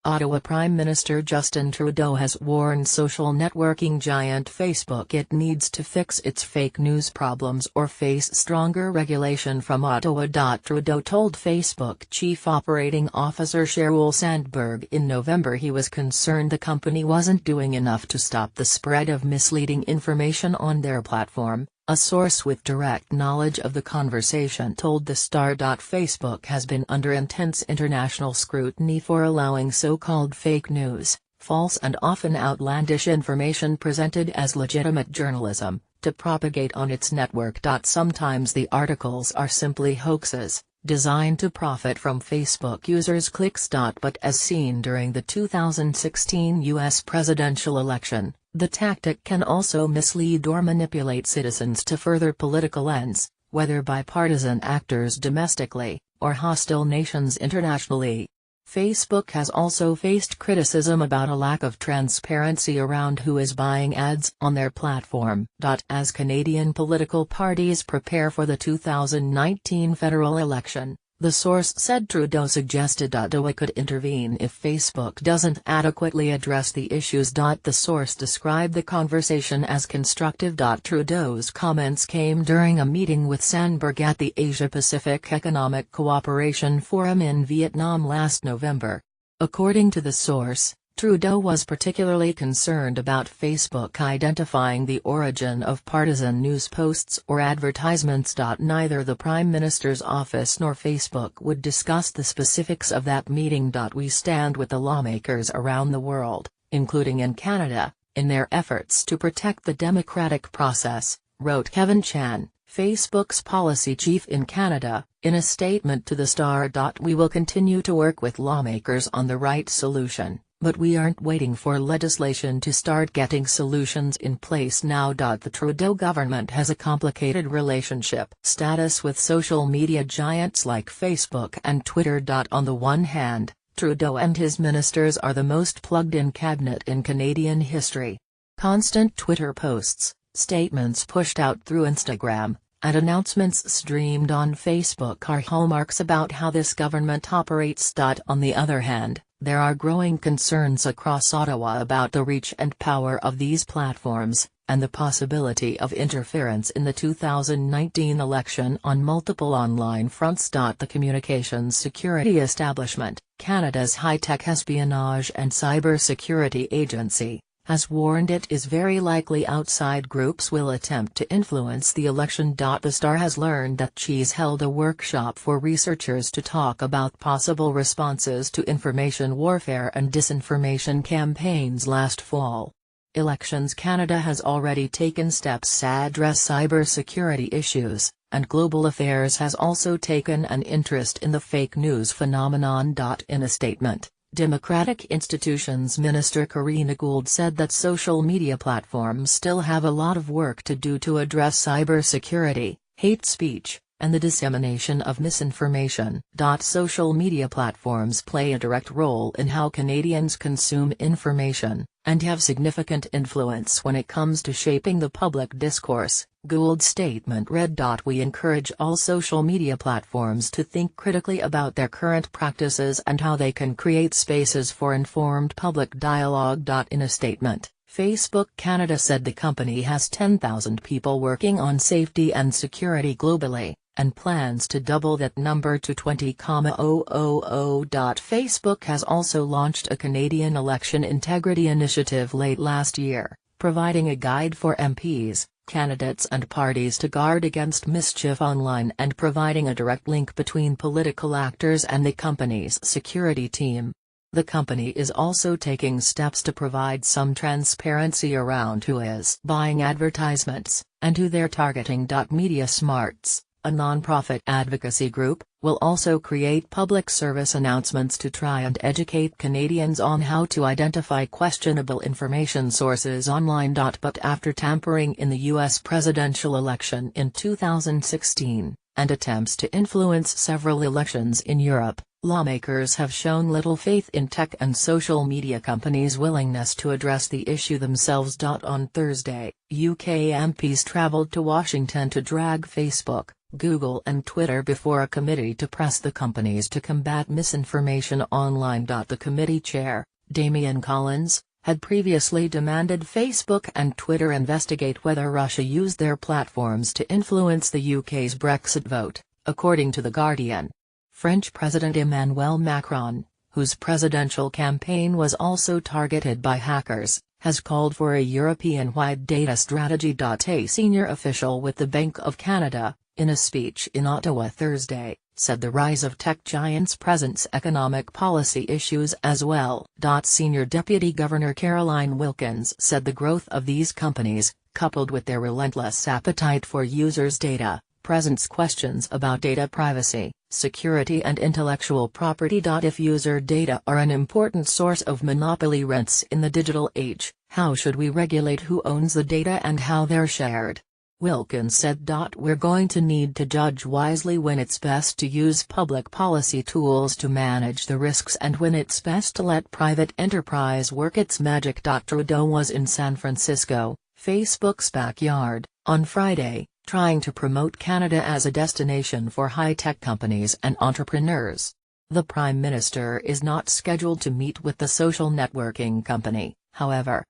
Ottawa Prime Minister Justin Trudeau has warned social networking giant Facebook it needs to fix its fake news problems or face stronger regulation from Ottawa. Trudeau told Facebook Chief Operating Officer Sheryl Sandberg in November he was concerned the company wasn't doing enough to stop the spread of misleading information on their platform. A source with direct knowledge of the conversation told The Star. Facebook has been under intense international scrutiny for allowing so-called fake news, false and often outlandish information presented as legitimate journalism, to propagate on its network. Sometimes the articles are simply hoaxes, designed to profit from Facebook users' clicks. But as seen during the 2016 U.S. presidential election, the tactic can also mislead or manipulate citizens to further political ends, whether by partisan actors domestically, or hostile nations internationally. Facebook has also faced criticism about a lack of transparency around who is buying ads on their platform. As Canadian political parties prepare for the 2019 federal election, the source said Trudeau suggested Ottawa could intervene if Facebook doesn't adequately address the issues. The source described the conversation as constructive. Trudeau's comments came during a meeting with Sandberg at the Asia-Pacific Economic Cooperation Forum in Vietnam last November. According to the source, Trudeau was particularly concerned about Facebook identifying the origin of partisan news posts or advertisements. Neither the Prime Minister's office nor Facebook would discuss the specifics of that meeting. We stand with the lawmakers around the world, including in Canada, in their efforts to protect the democratic process, wrote Kevin Chan, Facebook's policy chief in Canada, in a statement to The Star. We will continue to work with lawmakers on the right solution. But we aren't waiting for legislation to start getting solutions in place now. The Trudeau government has a complicated relationship status with social media giants like Facebook and Twitter. On the one hand, Trudeau and his ministers are the most plugged-in cabinet in Canadian history. Constant Twitter posts, statements pushed out through Instagram, and announcements streamed on Facebook are hallmarks about how this government operates. On the other hand, there are growing concerns across Ottawa about the reach and power of these platforms, and the possibility of interference in the 2019 election on multiple online fronts. The Communications Security Establishment, Canada's high-tech espionage and cyber-security agency, has warned it is very likely outside groups will attempt to influence the election. The Star has learned that Cheese held a workshop for researchers to talk about possible responses to information warfare and disinformation campaigns last fall. Elections Canada has already taken steps to address cybersecurity issues, and Global Affairs has also taken an interest in the fake news phenomenon. In a statement, Democratic Institutions Minister Karina Gould said that social media platforms still have a lot of work to do to address cybersecurity, hate speech, and the dissemination of misinformation. Social media platforms play a direct role in how Canadians consume information, and have significant influence when it comes to shaping the public discourse, Gould's statement read. We encourage all social media platforms to think critically about their current practices and how they can create spaces for informed public dialogue. In a statement, Facebook Canada said the company has 10,000 people working on safety and security globally, and plans to double that number to 20,000. Facebook has also launched a Canadian election integrity initiative late last year, providing a guide for MPs, candidates and parties to guard against mischief online and providing a direct link between political actors and the company's security team. The company is also taking steps to provide some transparency around who is buying advertisements, and who they're targeting. Media Smarts, a non-profit advocacy group, will also create public service announcements to try and educate Canadians on how to identify questionable information sources online. But after tampering in the U.S. presidential election in 2016, and attempts to influence several elections in Europe, lawmakers have shown little faith in tech and social media companies' willingness to address the issue themselves. On Thursday, UK MPs travelled to Washington to drag Facebook, Google and Twitter before a committee to press the companies to combat misinformation online. The committee chair, Damian Collins, had previously demanded Facebook and Twitter investigate whether Russia used their platforms to influence the UK's Brexit vote, according to The Guardian. French President Emmanuel Macron, whose presidential campaign was also targeted by hackers, has called for a European-wide data strategy. A senior official with the Bank of Canada, in a speech in Ottawa Thursday, said the rise of tech giants presents economic policy issues as well. Senior Deputy Governor Caroline Wilkins said the growth of these companies, coupled with their relentless appetite for users' data, presents questions about data privacy, security and intellectual property. If user data are an important source of monopoly rents in the digital age, how should we regulate who owns the data and how they're shared? Wilkins said. We're going to need to judge wisely when it's best to use public policy tools to manage the risks and when it's best to let private enterprise work its magic. Trudeau was in San Francisco, Facebook's backyard, on Friday, trying to promote Canada as a destination for high-tech companies and entrepreneurs. The Prime Minister is not scheduled to meet with the social networking company, however.